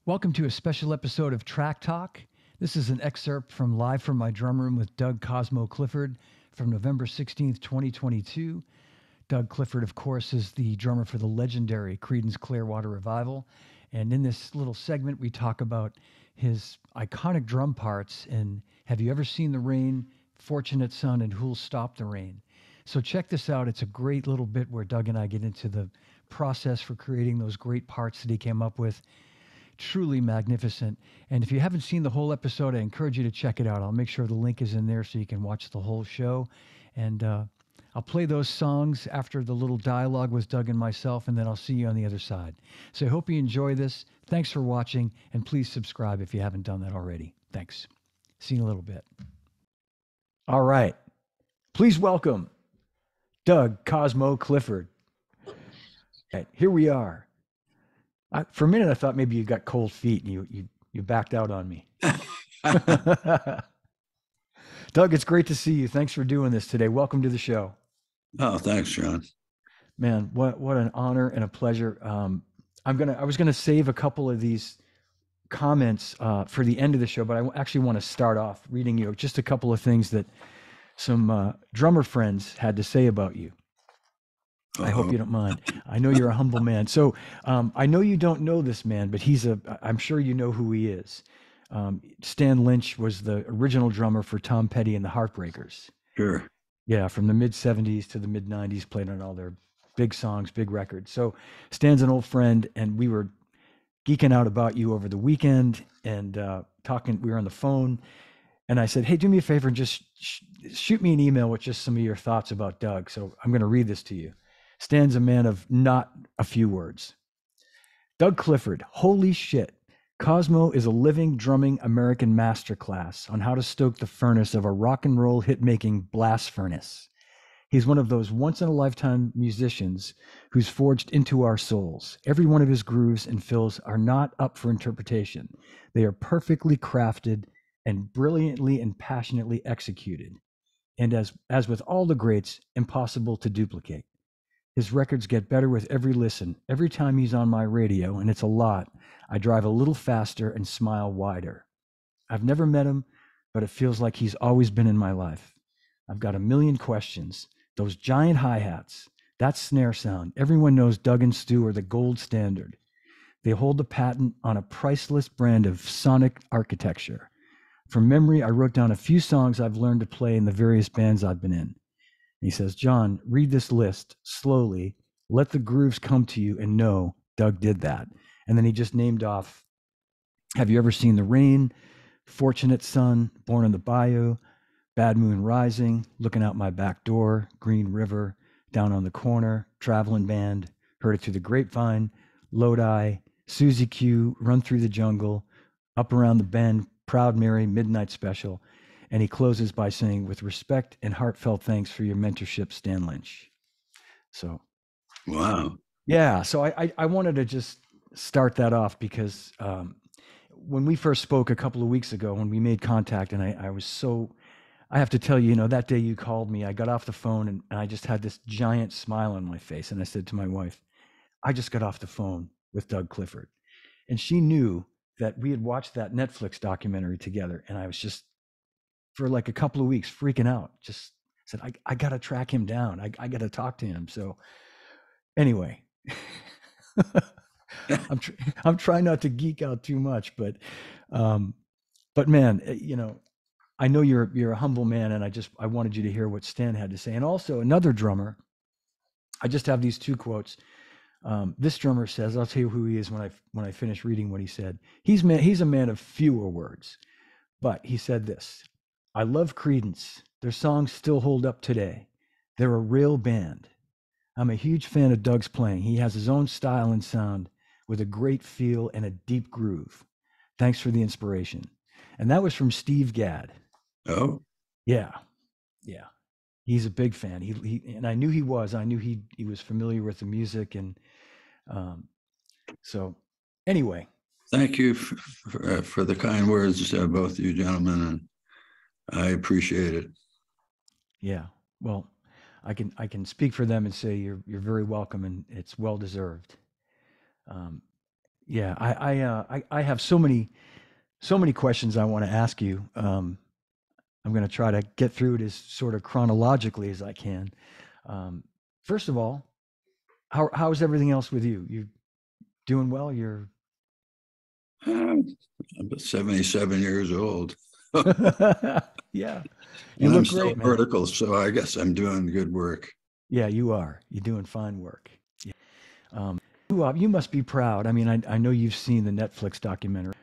Welcome to a special episode of Track Talk. This is an excerpt from Live from My Drum Room with Doug Cosmo Clifford from November 16th, 2022. Doug Clifford, of course, is the drummer for the legendary Creedence Clearwater Revival. And in this little segment, we talk about his iconic drum parts in Have You Ever Seen the Rain, Fortunate Son, and Who'll Stop the Rain? So check this out. It's a great little bit where Doug and I get into the process for creating those great parts that he came up with. Truly magnificent. And if you haven't seen the whole episode, I encourage you to check it out. I'll make sure the link is in there so you can watch the whole show. And I'll play those songs after the little dialogue with Doug and myself, and then I'll see you on the other side. So I hope you enjoy this. Thanks for watching, and please subscribe if you haven't done that already. Thanks. See you in a little bit. All right. Please welcome Doug Cosmo Clifford. All right, here we are. For a minute, I thought maybe you got cold feet and you backed out on me. Doug, it's great to see you. Thanks for doing this today. Welcome to the show. Oh, thanks, John. Man, what an honor and a pleasure. I was gonna save a couple of these comments for the end of the show, but I actually want to start off reading you just a couple of things that some drummer friends had to say about you. I hope you don't mind. I know you're a humble man. So I know you don't know this man, but I'm sure you know who he is. Stan Lynch was the original drummer for Tom Petty and the Heartbreakers. Sure. Yeah, from the mid 70s to the mid 90s, played on all their big songs, big records. So Stan's an old friend, and we were geeking out about you over the weekend and talking. We were on the phone, and I said, hey, do me a favor and just shoot me an email with just some of your thoughts about Doug. So I'm going to read this to you. Stan's a man of not a few words. Doug Clifford, holy shit. Cosmo is a living drumming American masterclass on how to stoke the furnace of a rock and roll hit-making blast furnace. He's one of those once-in-a-lifetime musicians who's forged into our souls. Every one of his grooves and fills are not up for interpretation. They are perfectly crafted and brilliantly and passionately executed. And as with all the greats, impossible to duplicate. His records get better with every listen. Every time he's on my radio, and it's a lot, I drive a little faster and smile wider. I've never met him, but it feels like he's always been in my life. I've got a million questions. Those giant hi-hats, that snare sound, everyone knows Doug and Stu are the gold standard. They hold the patent on a priceless brand of sonic architecture. From memory, I wrote down a few songs I've learned to play in the various bands I've been in. He says, John, read this list slowly. Let the grooves come to you and know Doug did that. And then he just named off, Have You Ever Seen the Rain, Fortunate Son, Born in the Bayou, Bad Moon Rising, Looking Out My Back Door, Green River, Down on the Corner, Traveling Band, Heard It Through the Grapevine, Lodi, Susie Q, Run Through the Jungle, Up Around the Bend, Proud Mary, Midnight Special. And he closes by saying, with respect and heartfelt thanks for your mentorship, Stan Lynch. So, wow. Yeah. So I wanted to just start that off because when we first spoke a couple of weeks ago, when we made contact, and I have to tell you, that day you called me, I got off the phone and I just had this giant smile on my face. And I said to my wife, I just got off the phone with Doug Clifford. And she knew that we had watched that Netflix documentary together. And I was just, for like a couple of weeks, freaking out. Just said, I got to track him down. I got to talk to him. So anyway, I'm trying not to geek out too much, but man, I know you're a humble man, and I wanted you to hear what Stan had to say. And also another drummer, I just have these two quotes. This drummer says, I'll tell you who he is when I finish reading what he said. He's a man of fewer words, but he said this. I love Creedence. Their songs still hold up today. They're a real band. I'm a huge fan of Doug's playing. He has his own style and sound with a great feel and a deep groove. Thanks for the inspiration. And that was from Steve Gadd. Oh. Yeah. He's a big fan. He and I knew he was. I knew he was familiar with the music, and so anyway. Thank you for the kind words, both of you gentlemen, and I appreciate it. Yeah. Well, I can speak for them and say you're very welcome, and it's well deserved. Yeah, I have so many questions I want to ask you. I'm going to try to get through it as sort of chronologically as I can. Um, First of all, how's everything else with you? You doing well? You're I'm 77 years old. And yeah, you I'm look still great, man. vertical, so I guess I'm doing good work. Yeah, you are. You're doing fine work. Yeah. You must be proud. I mean, I know you've seen the Netflix documentary.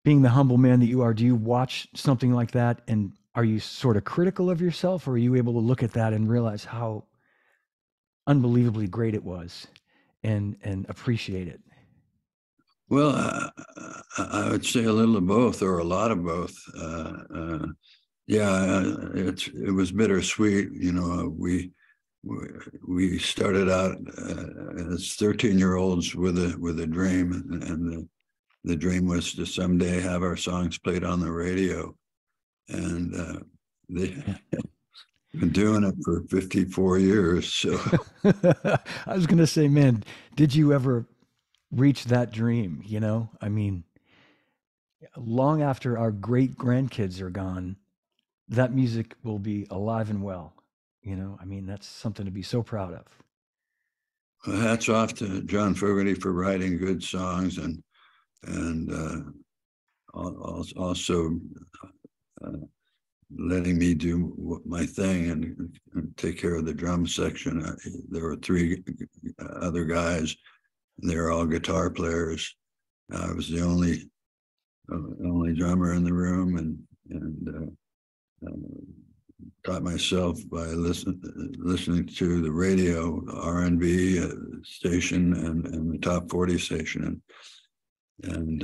Being the humble man that you are, do you watch something like that and are you sort of critical of yourself, or are you able to look at that and realize how unbelievably great it was and appreciate it? Well, I would say a little of both, or a lot of both. Yeah, it was bittersweet. We we started out as 13-year-olds with a dream, and the dream was to someday have our songs played on the radio. And they've Yeah. been doing it for 54 years. So I was going to say, man, did you ever reach that dream? You know, I mean, long after our great grandkids are gone, that music will be alive and well. You know, I mean, that's something to be so proud of. hats off to John Fogerty for writing good songs, and also uh, letting me do my thing and take care of the drum section. There were three other guys. They were all guitar players. I was the only drummer in the room, and taught myself by listening to the radio, R&B station, and the top 40 station, and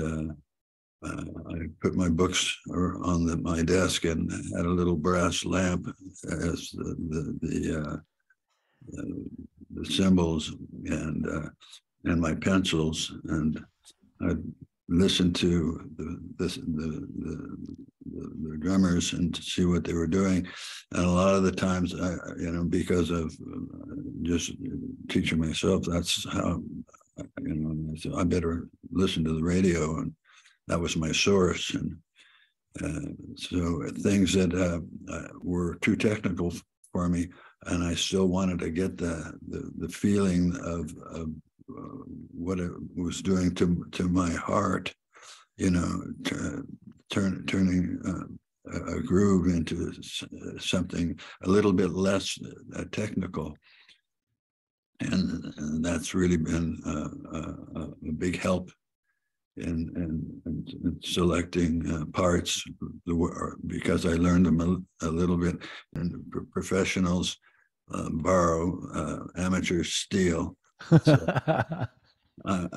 I put my books on my desk and had a little brass lamp as the symbols, and my pencils, and I'd listen to the drummers and to see what they were doing. And a lot of the times, because of just teaching myself, that's how, I better listen to the radio. And that was my source. And so things that were too technical for me, and I still wanted to get the feeling of what it was doing to my heart, turning a groove into something a little bit less technical, and that's really been a big help in selecting parts, because I learned them a little bit. And professionals borrow, amateurs steal. So I uh,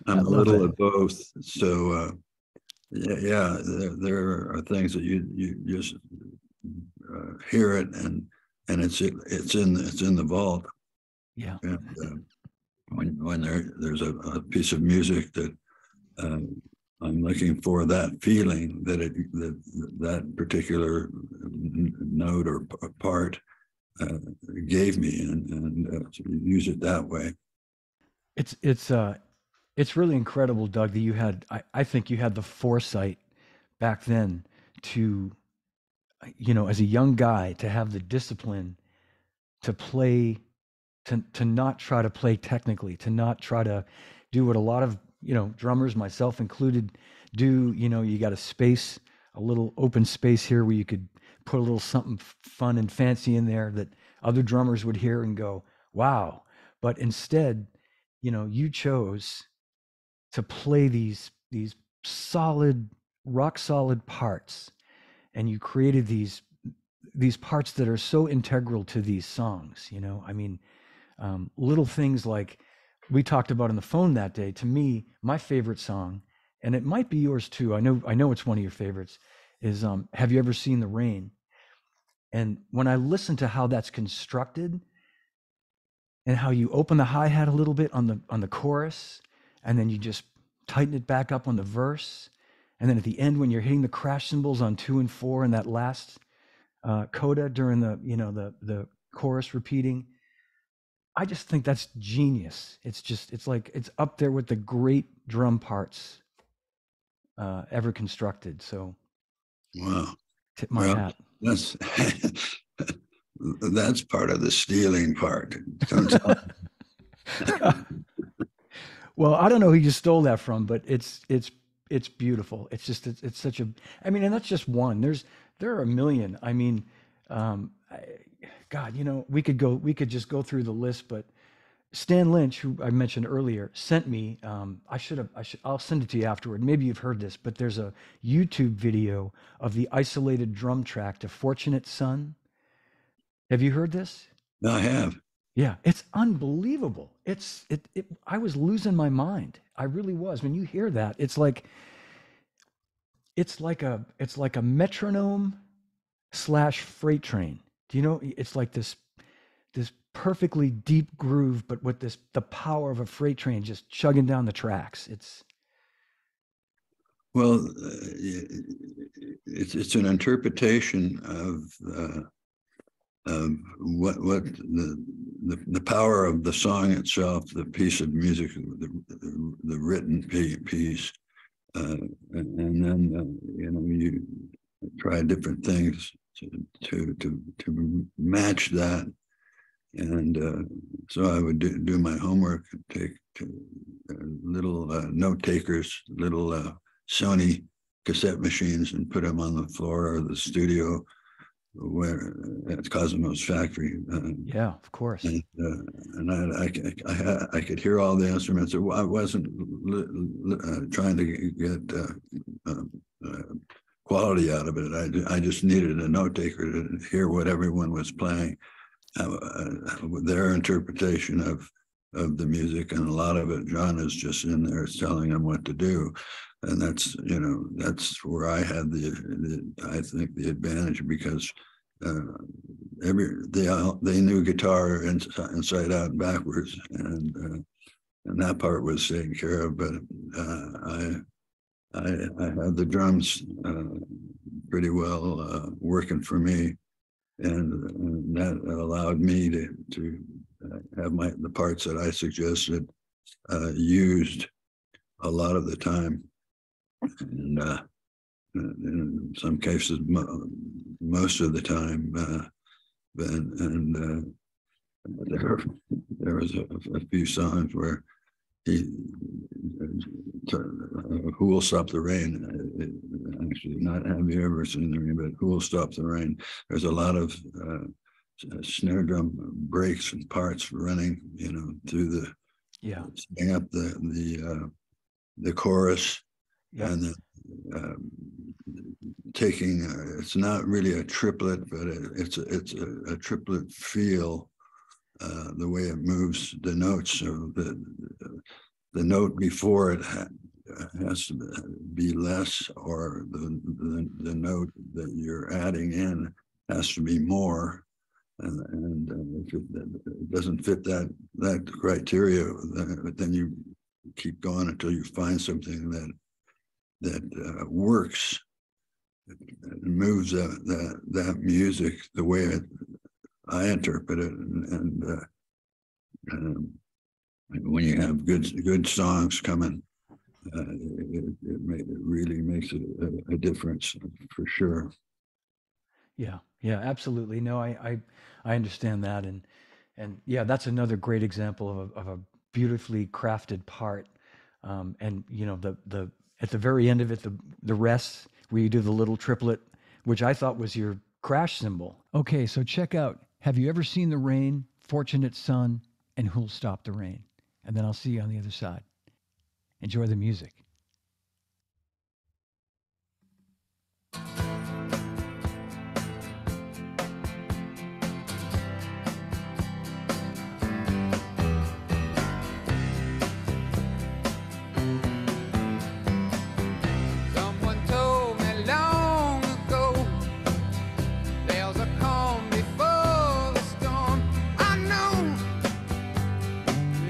I'm a love little that. of both. So yeah, there are things that you just hear it, and it's in the vault. Yeah. And when there's a piece of music that uh, I'm looking for, that feeling that particular note or part uh, gave me, and so use it that way. It's it's uh it's really incredible, Doug, that I think you had the foresight back then to, as a young guy, to have the discipline to play, to not try to play technically, to not try to do what a lot of, drummers, myself included, do. You got a space, a little open space here where you could put a little something fun and fancy in there that other drummers would hear and go, wow. But instead, you chose to play these solid, rock solid parts, and you created these parts that are so integral to these songs. I mean, little things like we talked about on the phone that day. To me, my favorite song, and it might be yours too. I know it's one of your favorites. Is Have you ever seen the rain? And when I listen to how that's constructed, and how you open the hi hat a little bit on the chorus, and then you just tighten it back up on the verse, and then at the end when you're hitting the crash cymbals on 2 and 4 and that last coda during the chorus repeating, I just think that's genius. It's like it's up there with the great drum parts ever constructed. So Wow. tip my Well, hat. that's that's part of the stealing part. Don't tell. Well, I don't know who you stole that from, but it's beautiful. It's such a. I mean, and that's just one. There are a million. I mean, I, God, we could just go through the list, but Stan Lynch, who I mentioned earlier, sent me. I'll send it to you afterward. Maybe you've heard this, but there's a YouTube video of the isolated drum track to "Fortunate Son." Have you heard this? I have. Yeah, it's unbelievable. I was losing my mind. I really was. When you hear that, it's like a metronome slash freight train. Do you know? It's like this perfectly deep groove, but with the power of a freight train just chugging down the tracks. It's Well, it's an interpretation of what the power of the song itself, the piece of music, the written piece, and then you try different things to match that. And so I would do my homework, take little note takers, little Sony cassette machines, and put them on the floor of the studio where at Cosmo's factory. Yeah, of course. And I could hear all the instruments. I wasn't trying to get quality out of it. I just needed a note taker to hear what everyone was playing, their interpretation of the music, and a lot of it, John is just in there telling them what to do, and that's where I had I think the advantage, because they knew guitar inside out and backwards, and that part was taken care of. But I had the drums pretty well working for me, and that allowed me to have the parts that I suggested used a lot of the time, and in some cases most of the time. And there was a few songs where Who Will Stop the Rain? Actually, not Have You Ever Seen the Rain, but Who Will Stop the Rain? There's a lot of snare drum breaks and parts running, through the setting up the chorus, and then taking. It's not really a triplet, but it's a triplet feel. The way it moves the notes, so the note before it has to be less, or the note that you're adding in has to be more, and if it doesn't fit that criteria, then you keep going until you find something that works, and moves that music the way I interpret it, and when you have good songs coming, it really makes a difference for sure. Yeah, absolutely. No, I understand that, and yeah, that's another great example of a beautifully crafted part. And the at the very end of it, the rest where you do the little triplet, which I thought was your crash cymbal. Okay, so check out. Have you ever seen the rain, Fortunate Son, and Who'll Stop the Rain? And then I'll see you on the other side. Enjoy the music.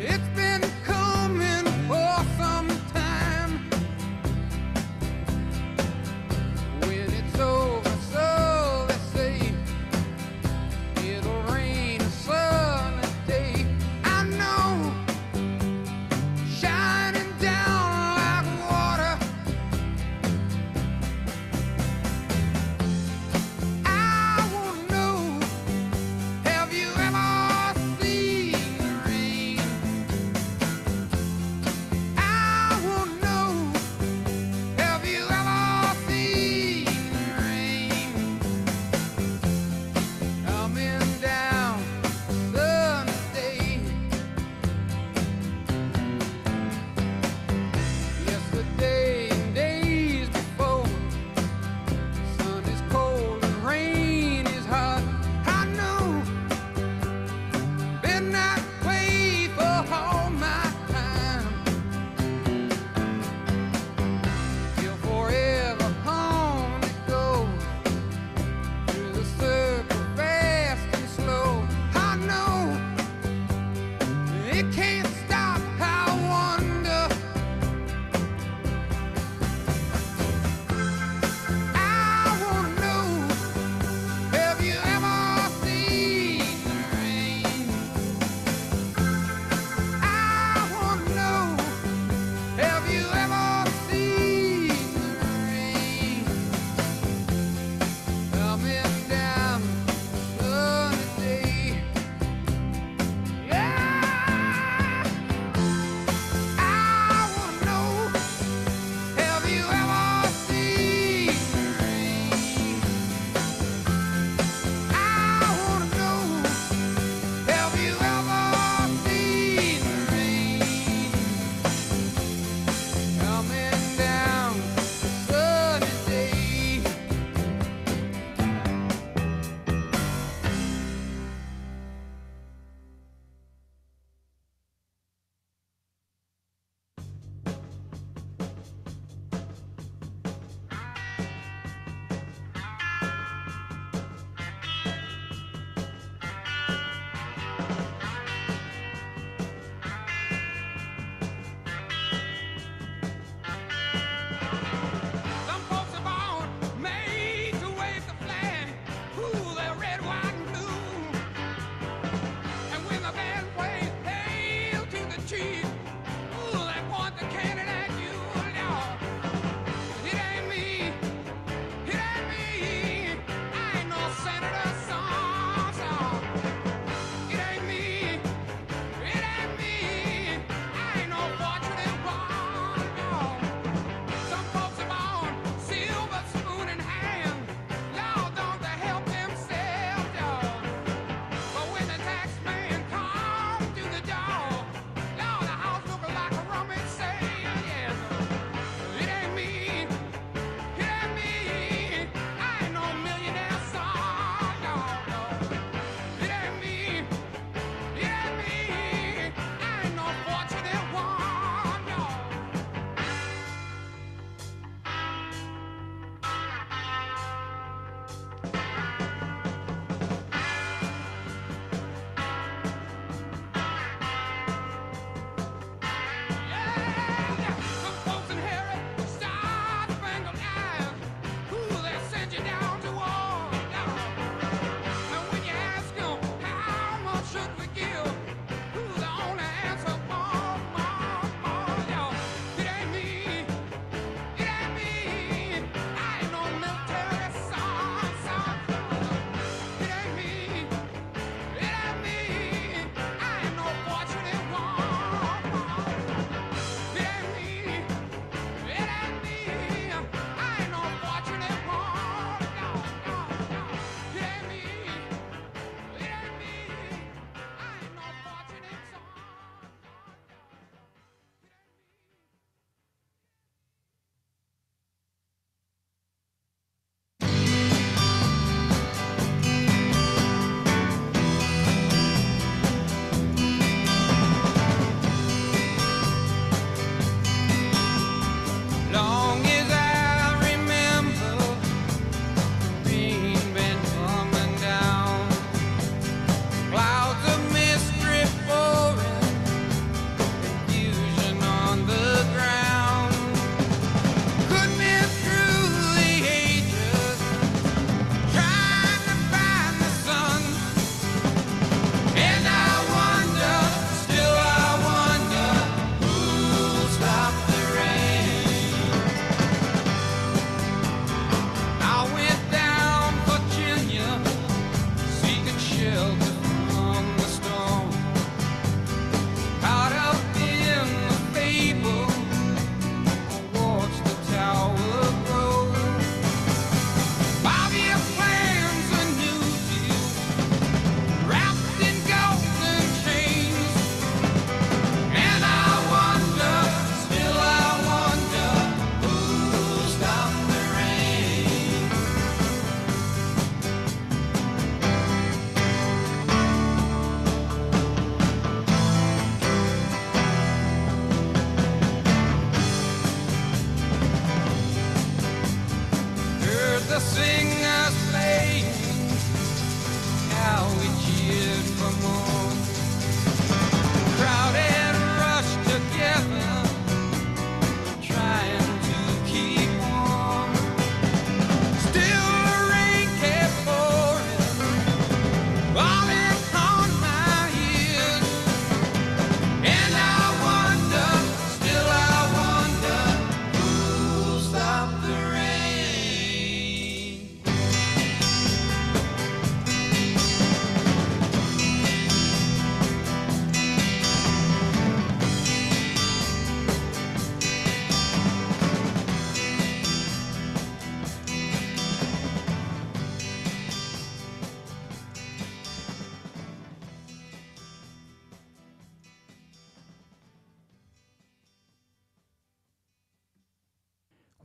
It's been coming for some time.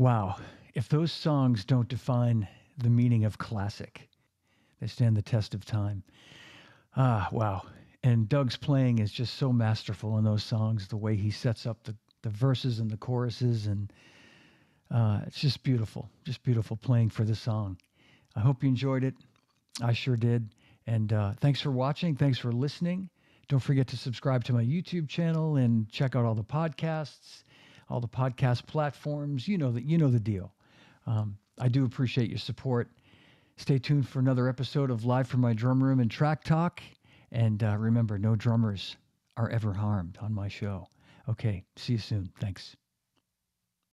Wow. If those songs don't define the meaning of classic, they stand the test of time. Ah, wow. And Doug's playing is just so masterful in those songs, the way he sets up the verses and the choruses. And it's just beautiful playing for the song. I hope you enjoyed it. I sure did. And thanks for watching. Thanks for listening. Don't forget to subscribe to my YouTube channel and check out all the podcasts, all the podcast platforms. You know the deal. I do appreciate your support. Stay tuned for another episode of Live from My Drum Room and Track Talk. And remember, no drummers are ever harmed on my show. Okay, see you soon. Thanks.